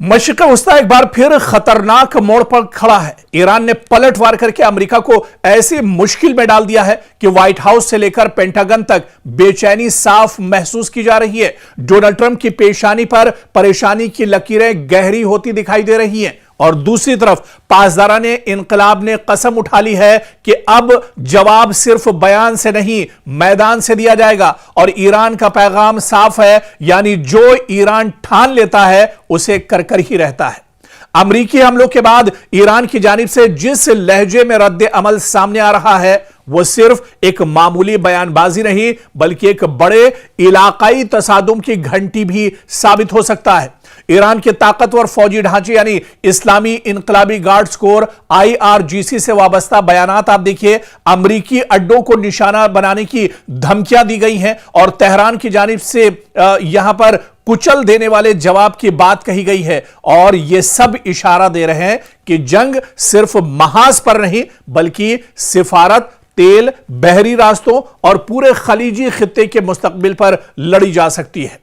मशरिक़ वस्ता एक बार फिर खतरनाक मोड़ पर खड़ा है। ईरान ने पलटवार करके अमेरिका को ऐसी मुश्किल में डाल दिया है कि व्हाइट हाउस से लेकर पेंटागन तक बेचैनी साफ महसूस की जा रही है। डोनाल्ड ट्रंप की पेशानी पर परेशानी की लकीरें गहरी होती दिखाई दे रही हैं और दूसरी तरफ पासदाराने इनकलाब ने कसम उठा ली है कि अब जवाब सिर्फ बयान से नहीं मैदान से दिया जाएगा और ईरान का पैगाम साफ है, यानी जो ईरान ठान लेता है उसे कर ही रहता है। अमरीकी हमलों के बाद ईरान की जानिब से जिस लहजे में रद्द अमल सामने आ रहा है वो सिर्फ एक मामूली बयानबाजी नहीं बल्कि एक बड़े इलाकाई तसादुम की घंटी भी साबित हो सकता है। ईरान के ताकतवर फौजी ढांचे यानी इस्लामी इनकलाबी गार्ड्स कोर IRGC से वाबस्ता बयानात आप देखिए। अमरीकी अड्डों को निशाना बनाने की धमकियां दी गई हैं और तेहरान की जानिब से यहां पर कुचल देने वाले जवाब की बात कही गई है और यह सब इशारा दे रहे हैं कि जंग सिर्फ महाज पर नहीं बल्कि सिफारत, तेल, बहरी रास्तों और पूरे खलीजी खित्ते के मुस्तकबिल पर लड़ी जा सकती है।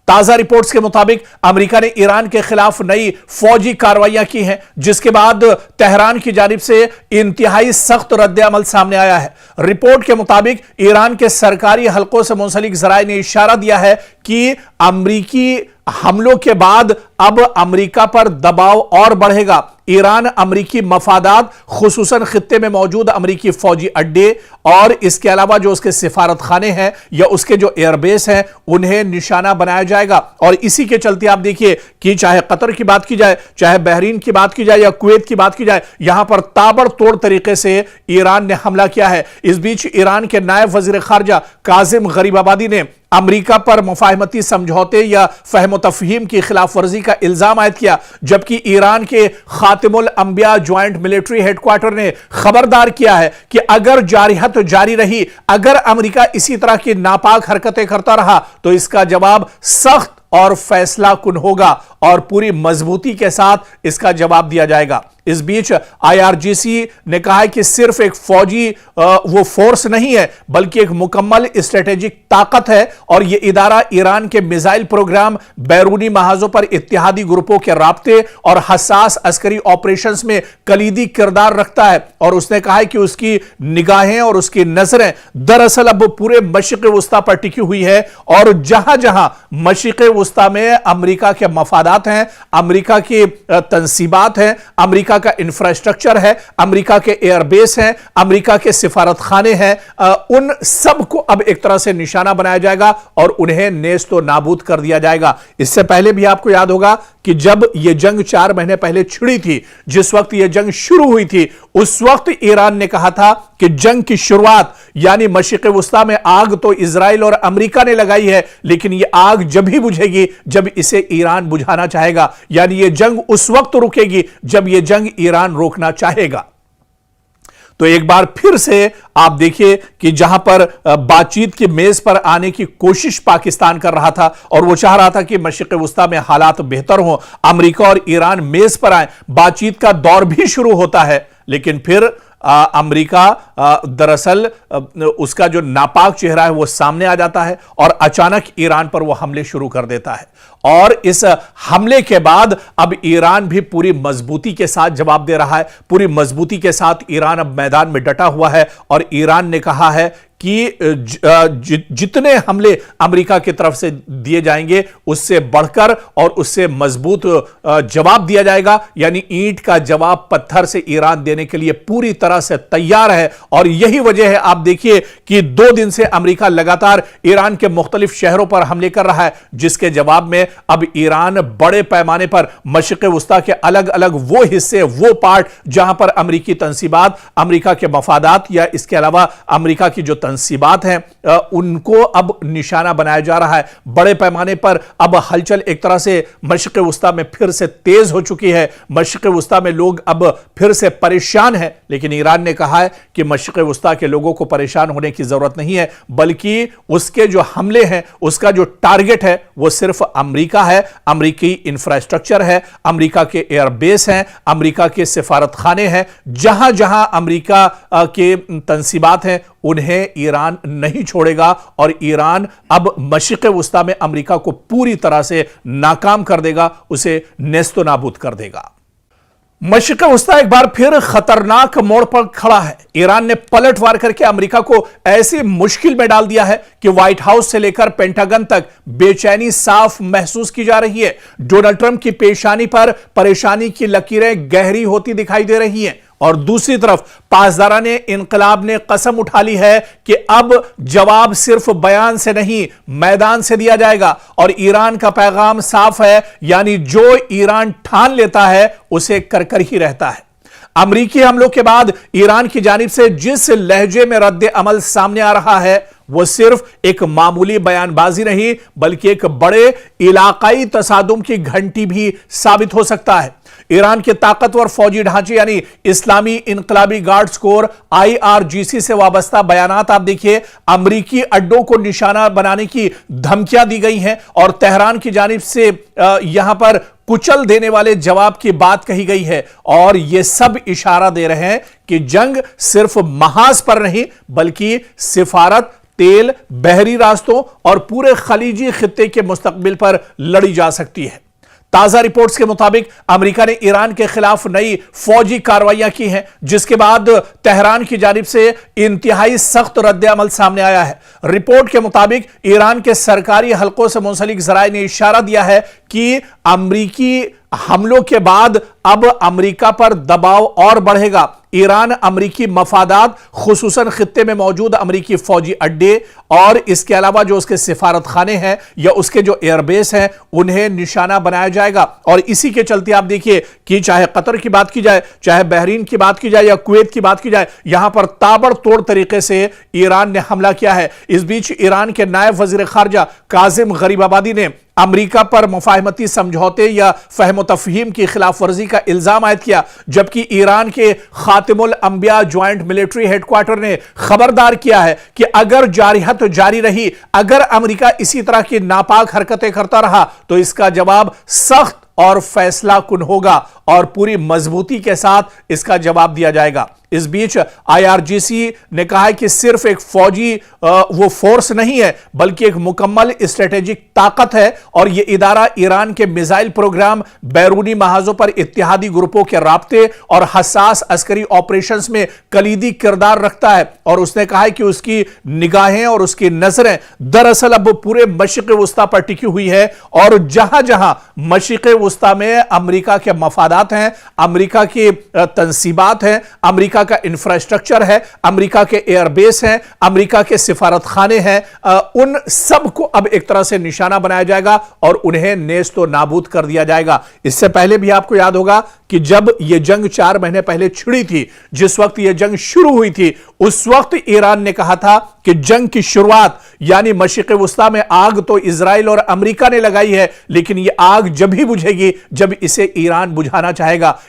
ताजा रिपोर्ट्स के मुताबिक अमेरिका ने ईरान के खिलाफ नई फौजी कार्रवाइयां की हैं, जिसके बाद तेहरान की जानिब से इंतहाई सख्त रद्द अमल सामने आया है। रिपोर्ट के मुताबिक ईरान के सरकारी हलकों से मुंसलिक जराए ने इशारा दिया है कि अमरीकी हमलों के बाद अब अमेरिका पर दबाव और बढ़ेगा। ईरान अमरीकी मफादात खुसूसन खित्ते में मौजूद अमरीकी फौजी अड्डे और इसके अलावा जो उसके सिफारत खाने हैं या उसके जो एयरबेस हैं उन्हें निशाना बनाया जाएगा और इसी के चलते आप देखिए कि चाहे कतर की बात की जाए, चाहे बहरीन की बात की जाए या कुवैत की बात की जाए, यहां पर ताबड़तोड़ तरीके से ईरान ने हमला किया है। इस बीच ईरान के नायब वजीर खारजा काजिम गरीबाबादी ने अमेरिका पर मुफाहमती समझौते या फहम तफहीम की खिलाफ वर्जी का इल्जाम आयद किया, जबकि ईरान के खातिमुल अंबिया ज्वाइंट मिलिट्री हेडक्वार्टर ने खबरदार किया है कि अगर जारिहत जारी रही, अगर अमेरिका इसी तरह की नापाक हरकतें करता रहा तो इसका जवाब सख्त और फैसला कुन होगा और पूरी मजबूती के साथ इसका जवाब दिया जाएगा। इस बीच IRGC ने कहा है कि सिर्फ एक फौजी वो फोर्स नहीं है बल्कि एक मुकम्मल स्ट्रेटेजिक ताकत है और यह इदारा ईरान के मिसाइल प्रोग्राम, बैरूनी महाजों पर इत्तेहादी ग्रुपों के राब्ते और हसास अस्करी ऑपरेशंस में कलीदी किरदार रखता है। और उसने कहा है कि उसकी निगाहें और उसकी नजरें दरअसल अब पूरे मशरिक़ वस्ता पर टिकी हुई है और जहां जहां मशरिक़ वस्ता में अमेरिका के मफादात हैं, अमेरिका की तंसीबात हैं, अमेरिका का इंफ्रास्ट्रक्चर है, अमेरिका के एयरबेस हैं, अमेरिका के सिफारत खाने हैं, उन सब को अब एक तरह से निशाना बनाया जाएगा और उन्हें नेस्तो नाबूद कर दिया जाएगा। इससे पहले भी आपको याद होगा कि जब यह जंग 4 महीने पहले छिड़ी थी, जिस वक्त यह जंग शुरू हुई थी, उस वक्त ईरान ने कहा था कि जंग की शुरुआत यानी मशरिक़ वस्ता में आग तो इजराइल और अमेरिका ने लगाई है, लेकिन यह आग जब ही बुझेगी जब इसे ईरान बुझाना चाहेगा, यानी यह जंग उस वक्त रुकेगी जब यह जंग ईरान रोकना चाहेगा। तो एक बार फिर से आप देखिए कि जहां पर बातचीत की मेज पर आने की कोशिश पाकिस्तान कर रहा था और वो चाह रहा था कि मशरिक़ वस्ता में हालात बेहतर हों, अमेरिका और ईरान मेज पर आए, बातचीत का दौर भी शुरू होता है, लेकिन फिर अमेरिका दरअसल उसका जो नापाक चेहरा है वो सामने आ जाता है और अचानक ईरान पर वो हमले शुरू कर देता है। और इस हमले के बाद अब ईरान भी पूरी मजबूती के साथ जवाब दे रहा है। पूरी मजबूती के साथ ईरान अब मैदान में डटा हुआ है और ईरान ने कहा है कि जितने हमले अमेरिका की तरफ से दिए जाएंगे उससे बढ़कर और उससे मजबूत जवाब दिया जाएगा, यानी ईंट का जवाब पत्थर से ईरान देने के लिए पूरी तरह से तैयार है। और यही वजह है आप देखिए कि 2 दिन से अमेरिका लगातार ईरान के मुख्तलिफ शहरों पर हमले कर रहा है, जिसके जवाब में अब ईरान बड़े पैमाने पर मशरिक़ वस्ता के अलग अलग वो हिस्से, वो पार्ट जहां पर अमेरिकी तंसीबात, अमेरिका के मफादात या इसके अलावा अमेरिका की जो तंसीबात हैं उनको अब निशाना बनाया जा रहा है। बड़े पैमाने पर अब हलचल एक तरह से मशरिक़ वस्ता में फिर से तेज हो चुकी है। मशरिक़ वस्ता में लोग अब फिर से परेशान हैं, लेकिन ईरान ने कहा है कि मशरिक़ वस्ता के लोगों को परेशान होने की जरूरत नहीं है, बल्कि उसके जो हमले हैं उसका जो टारगेट है वो सिर्फ अमेरिका अमेरिका है, अमेरिकी इंफ्रास्ट्रक्चर है, अमेरिका के एयरबेस हैं, अमेरिका के सिफारत खाने हैं। जहां जहां अमेरिका के तंसीबात हैं उन्हें ईरान नहीं छोड़ेगा और ईरान अब मशरिक़ वुस्ता में अमेरिका को पूरी तरह से नाकाम कर देगा, उसे नेस्तो नाबूद कर देगा। मशरिक़ वुस्ता एक बार फिर खतरनाक मोड़ पर खड़ा है। ईरान ने पलटवार करके अमेरिका को ऐसी मुश्किल में डाल दिया है कि व्हाइट हाउस से लेकर पेंटागन तक बेचैनी साफ महसूस की जा रही है। डोनाल्ड ट्रंप की पेशानी पर परेशानी की लकीरें गहरी होती दिखाई दे रही हैं और दूसरी तरफ पासदाराने इनकलाब ने कसम उठा ली है कि अब जवाब सिर्फ बयान से नहीं मैदान से दिया जाएगा और ईरान का पैगाम साफ है, यानी जो ईरान ठान लेता है उसे कर ही रहता है। अमेरिकी हमलों के बाद ईरान की जानिब से जिस लहजे में रद्द अमल सामने आ रहा है वो सिर्फ एक मामूली बयानबाजी नहीं बल्कि एक बड़े इलाकाई तसादुम की घंटी भी साबित हो सकता है। ईरान के ताकतवर फौजी ढांचे यानी इस्लामी इनकलाबी गार्ड्स कोर IRGC से वाबस्ता बयानात आप देखिए, अमरीकी अड्डों को निशाना बनाने की धमकियां दी गई हैं और तेहरान की जानिब से यहां पर कुचल देने वाले जवाब की बात कही गई है और यह सब इशारा दे रहे हैं कि जंग सिर्फ महाज पर नहीं बल्कि सिफारत, तेल, बहरी रास्तों और पूरे खलीजी खित्ते के मुस्तकबिल पर लड़ी जा सकती है। ताजा रिपोर्ट्स के मुताबिक अमेरिका ने ईरान के खिलाफ नई फौजी कार्रवाइयां की हैं, जिसके बाद तेहरान की जानिब से इंतहाई सख्त रद्द अमल सामने आया है। रिपोर्ट के मुताबिक ईरान के सरकारी हलकों से मुंसलिक जराए ने इशारा दिया है कि अमेरिकी हमलों के बाद अब अमेरिका पर दबाव और बढ़ेगा। ईरान अमेरिकी मफादात खुसूसन खित्ते में मौजूद अमेरिकी फौजी अड्डे और इसके अलावा जो उसके सिफारत खाने हैं या उसके जो एयरबेस हैं उन्हें निशाना बनाया जाएगा और इसी के चलते आप देखिए कि चाहे कतर की बात की जाए, चाहे बहरीन की बात की जाए या कुवैत की बात की जाए, यहां पर ताबड़तोड़ तरीके से ईरान ने हमला किया है। इस बीच ईरान के नायब वजीर खारजा काजिम गरीबाबादी ने अमेरिका पर मुफाहमती समझौते या फहम तफहीम की खिलाफ वर्जी का इल्जाम आयद किया, जबकि ईरान के खातिमुल अंबिया ज्वाइंट मिलिट्री हेडक्वार्टर ने खबरदार किया है कि अगर जारिहत जारी रही, अगर अमेरिका इसी तरह की नापाक हरकतें करता रहा तो इसका जवाब सख्त और फैसला कुन होगा और पूरी मजबूती के साथ इसका जवाब दिया जाएगा। इस बीच IRGC ने कहा है कि सिर्फ एक फौजी वो फोर्स नहीं है बल्कि एक मुकम्मल स्ट्रेटेजिक ताकत है और यह इदारा ईरान के मिसाइल प्रोग्राम, बैरूनी महाजों पर इत्तेहादी ग्रुपों के राब्ते और हसास अस्करी ऑपरेशंस में कलीदी किरदार रखता है। और उसने कहा है कि उसकी निगाहें और उसकी नजरें दरअसल अब पूरे मशरिक़ वुस्ता पर टिकी हुई है और जहां जहां मशरिक़ वुस्ता में अमेरिका के मफादात हैं, अमेरिका की तंसीबात हैं, अमेरिका का इंफ्रास्ट्रक्चर है, अमेरिका के एयरबेस हैं, अमेरिका के सिफारत खाने हैं, उन सब को अब एक तरह से निशाना बनाया जाएगा और उन्हें नेस्तो नाबूद कर दिया जाएगा। इससे पहले भी आपको याद होगा कि जब यह जंग 4 महीने पहले छिड़ी थी, जिस वक्त यह जंग शुरू हुई थी, उस वक्त ईरान ने कहा था कि जंग की शुरुआत यानी मशरिक़ वुस्ता में आग तो इजराइल और अमेरिका ने लगाई है, लेकिन यह आग जब ही बुझेगी जब इसे ईरान बुझाना चाहेगा।